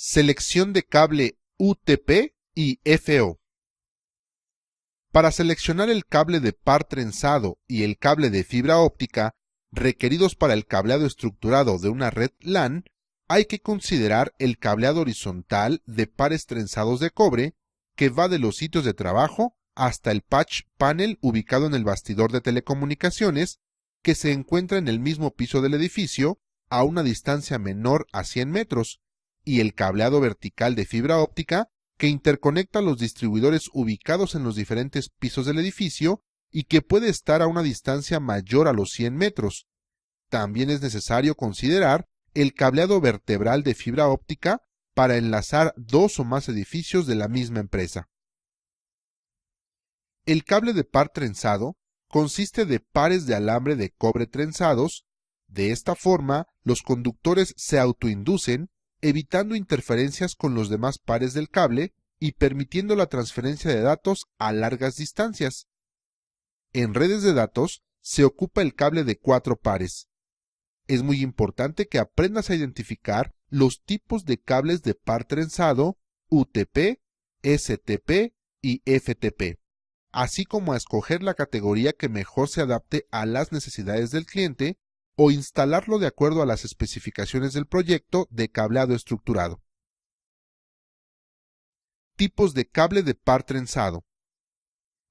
Selección de cable UTP y FO. Para seleccionar el cable de par trenzado y el cable de fibra óptica requeridos para el cableado estructurado de una red LAN, hay que considerar el cableado horizontal de pares trenzados de cobre que va de los sitios de trabajo hasta el patch panel ubicado en el bastidor de telecomunicaciones que se encuentra en el mismo piso del edificio a una distancia menor a 100 metros, y el cableado vertical de fibra óptica que interconecta los distribuidores ubicados en los diferentes pisos del edificio y que puede estar a una distancia mayor a los 100 metros. También es necesario considerar el cableado vertebral de fibra óptica para enlazar dos o más edificios de la misma empresa. El cable de par trenzado consiste de pares de alambre de cobre trenzados. De esta forma, los conductores se autoinducen, evitando interferencias con los demás pares del cable y permitiendo la transferencia de datos a largas distancias. En redes de datos se ocupa el cable de 4 pares. Es muy importante que aprendas a identificar los tipos de cables de par trenzado UTP, STP y FTP, así como a escoger la categoría que mejor se adapte a las necesidades del cliente o instalarlo de acuerdo a las especificaciones del proyecto de cableado estructurado. Tipos de cable de par trenzado.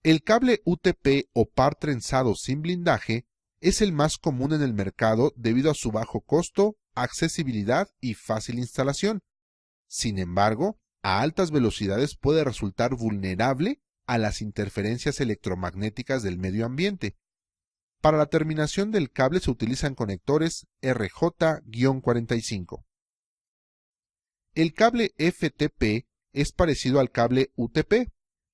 El cable UTP o par trenzado sin blindaje es el más común en el mercado debido a su bajo costo, accesibilidad y fácil instalación. Sin embargo, a altas velocidades puede resultar vulnerable a las interferencias electromagnéticas del medio ambiente. Para la terminación del cable se utilizan conectores RJ-45. El cable FTP es parecido al cable UTP.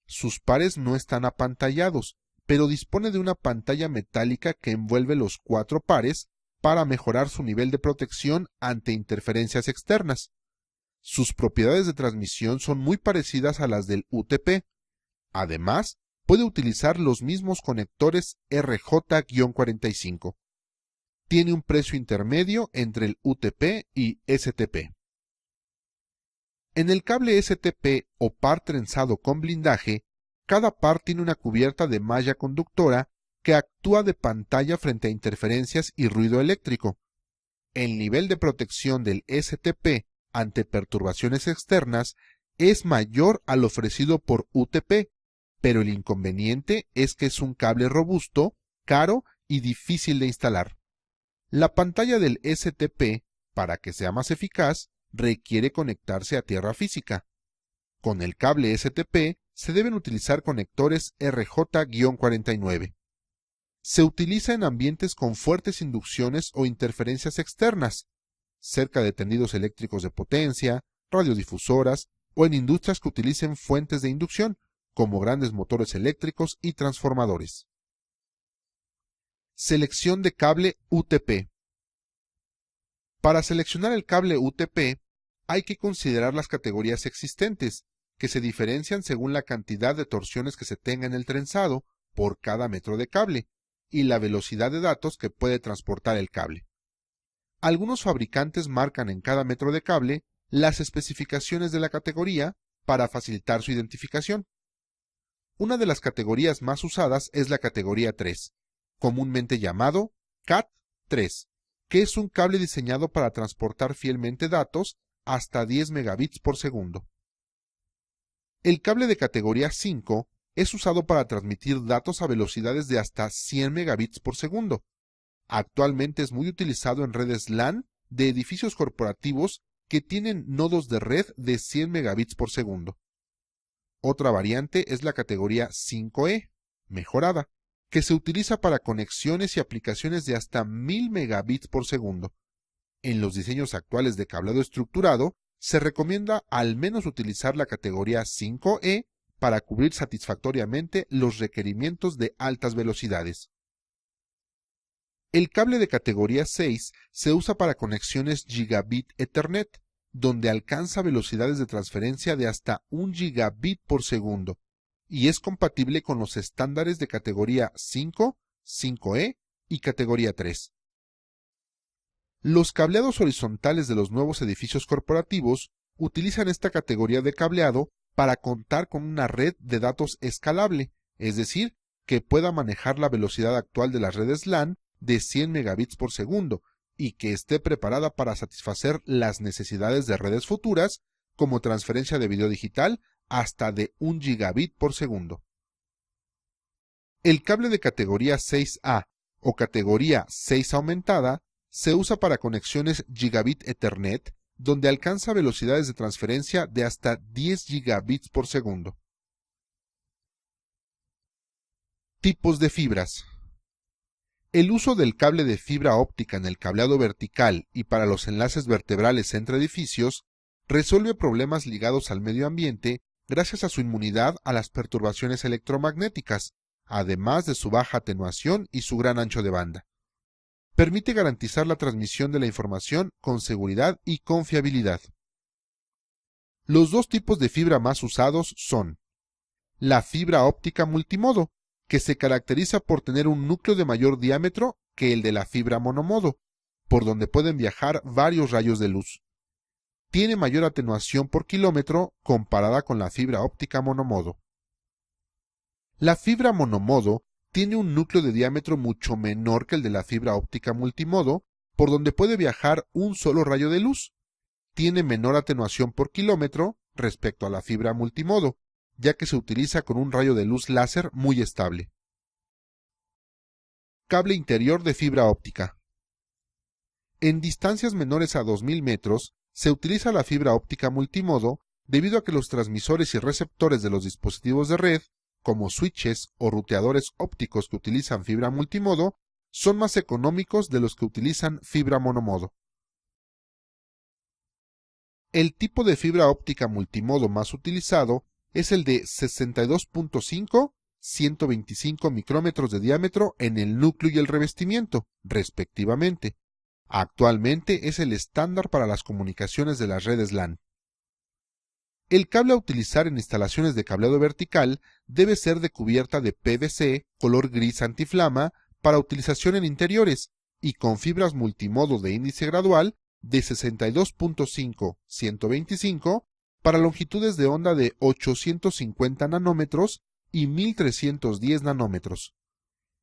Sus pares no están apantallados, pero dispone de una pantalla metálica que envuelve los 4 pares para mejorar su nivel de protección ante interferencias externas. Sus propiedades de transmisión son muy parecidas a las del UTP. Además, puede utilizar los mismos conectores RJ-45. Tiene un precio intermedio entre el UTP y STP. En el cable STP o par trenzado con blindaje, cada par tiene una cubierta de malla conductora que actúa de pantalla frente a interferencias y ruido eléctrico. El nivel de protección del STP ante perturbaciones externas es mayor al ofrecido por UTP, pero el inconveniente es que es un cable robusto, caro y difícil de instalar. La pantalla del STP, para que sea más eficaz, requiere conectarse a tierra física. Con el cable STP se deben utilizar conectores RJ-49. Se utiliza en ambientes con fuertes inducciones o interferencias externas, cerca de tendidos eléctricos de potencia, radiodifusoras o en industrias que utilicen fuentes de inducción, como grandes motores eléctricos y transformadores. Selección de cable UTP. Para seleccionar el cable UTP, hay que considerar las categorías existentes, que se diferencian según la cantidad de torsiones que se tenga en el trenzado por cada metro de cable y la velocidad de datos que puede transportar el cable. Algunos fabricantes marcan en cada metro de cable las especificaciones de la categoría para facilitar su identificación. Una de las categorías más usadas es la categoría 3, comúnmente llamado CAT3, que es un cable diseñado para transportar fielmente datos hasta 10 megabits por segundo. El cable de categoría 5 es usado para transmitir datos a velocidades de hasta 100 megabits por segundo. Actualmente es muy utilizado en redes LAN de edificios corporativos que tienen nodos de red de 100 megabits por segundo. Otra variante es la categoría 5E, mejorada, que se utiliza para conexiones y aplicaciones de hasta 1000 megabits por segundo. En los diseños actuales de cableado estructurado, se recomienda al menos utilizar la categoría 5E para cubrir satisfactoriamente los requerimientos de altas velocidades. El cable de categoría 6 se usa para conexiones Gigabit Ethernet, donde alcanza velocidades de transferencia de hasta 1 gigabit por segundo, y es compatible con los estándares de categoría 5, 5E y categoría 3. Los cableados horizontales de los nuevos edificios corporativos utilizan esta categoría de cableado para contar con una red de datos escalable, es decir, que pueda manejar la velocidad actual de las redes LAN de 100 megabits por segundo y que esté preparada para satisfacer las necesidades de redes futuras, como transferencia de video digital hasta de 1 gigabit por segundo. El cable de categoría 6A o categoría 6 aumentada se usa para conexiones Gigabit Ethernet, donde alcanza velocidades de transferencia de hasta 10 gigabits por segundo. Tipos de fibras. El uso del cable de fibra óptica en el cableado vertical y para los enlaces vertebrales entre edificios resuelve problemas ligados al medio ambiente gracias a su inmunidad a las perturbaciones electromagnéticas, además de su baja atenuación y su gran ancho de banda. Permite garantizar la transmisión de la información con seguridad y confiabilidad. Los dos tipos de fibra más usados son la fibra óptica multimodo, que se caracteriza por tener un núcleo de mayor diámetro que el de la fibra monomodo, por donde pueden viajar varios rayos de luz. Tiene mayor atenuación por kilómetro comparada con la fibra óptica monomodo. La fibra monomodo tiene un núcleo de diámetro mucho menor que el de la fibra óptica multimodo, por donde puede viajar un solo rayo de luz. Tiene menor atenuación por kilómetro respecto a la fibra multimodo, ya que se utiliza con un rayo de luz láser muy estable. Cable interior de fibra óptica. En distancias menores a 2000 metros, se utiliza la fibra óptica multimodo debido a que los transmisores y receptores de los dispositivos de red, como switches o ruteadores ópticos que utilizan fibra multimodo, son más económicos de los que utilizan fibra monomodo. El tipo de fibra óptica multimodo más utilizado es el de 62.5-125 micrómetros de diámetro en el núcleo y el revestimiento, respectivamente. Actualmente es el estándar para las comunicaciones de las redes LAN. El cable a utilizar en instalaciones de cableado vertical debe ser de cubierta de PVC color gris antiflama para utilización en interiores y con fibras multimodo de índice gradual de 62.5-125 para longitudes de onda de 850 nanómetros y 1310 nanómetros.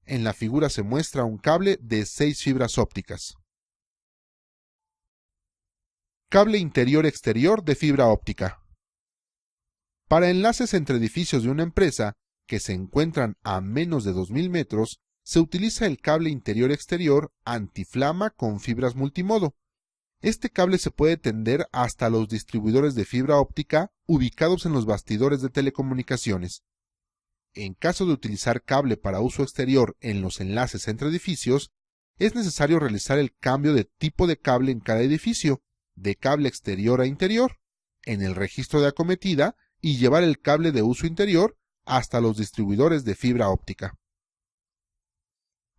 En la figura se muestra un cable de 6 fibras ópticas. Cable interior-exterior de fibra óptica. Para enlaces entre edificios de una empresa que se encuentran a menos de 2000 metros, se utiliza el cable interior-exterior antiflama con fibras multimodo. Este cable se puede tender hasta los distribuidores de fibra óptica ubicados en los bastidores de telecomunicaciones. En caso de utilizar cable para uso exterior en los enlaces entre edificios, es necesario realizar el cambio de tipo de cable en cada edificio, de cable exterior a interior, en el registro de acometida y llevar el cable de uso interior hasta los distribuidores de fibra óptica.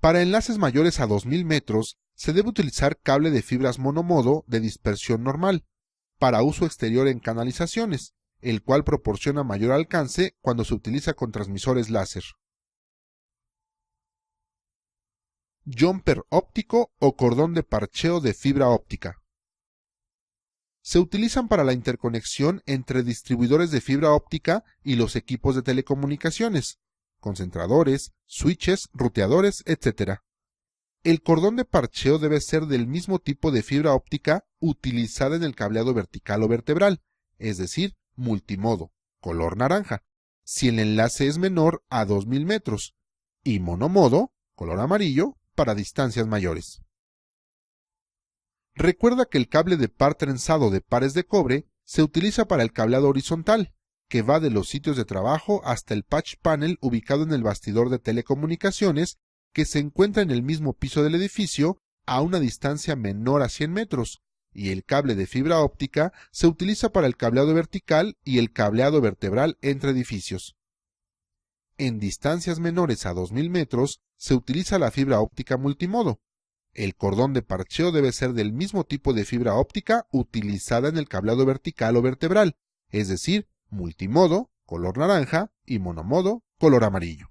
Para enlaces mayores a 2000 metros, se debe utilizar cable de fibras monomodo de dispersión normal, para uso exterior en canalizaciones, el cual proporciona mayor alcance cuando se utiliza con transmisores láser. Jumper óptico o cordón de parcheo de fibra óptica. Se utilizan para la interconexión entre distribuidores de fibra óptica y los equipos de telecomunicaciones, concentradores, switches, ruteadores, etc. El cordón de parcheo debe ser del mismo tipo de fibra óptica utilizada en el cableado vertical o vertebral, es decir, multimodo, color naranja, si el enlace es menor a 2000 metros, y monomodo, color amarillo, para distancias mayores. Recuerda que el cable de par trenzado de pares de cobre se utiliza para el cableado horizontal, que va de los sitios de trabajo hasta el patch panel ubicado en el bastidor de telecomunicaciones que se encuentra en el mismo piso del edificio a una distancia menor a 100 metros, y el cable de fibra óptica se utiliza para el cableado vertical y el cableado vertebral entre edificios. En distancias menores a 2000 metros se utiliza la fibra óptica multimodo. El cordón de parcheo debe ser del mismo tipo de fibra óptica utilizada en el cableado vertical o vertebral, es decir, multimodo, color naranja, y monomodo, color amarillo.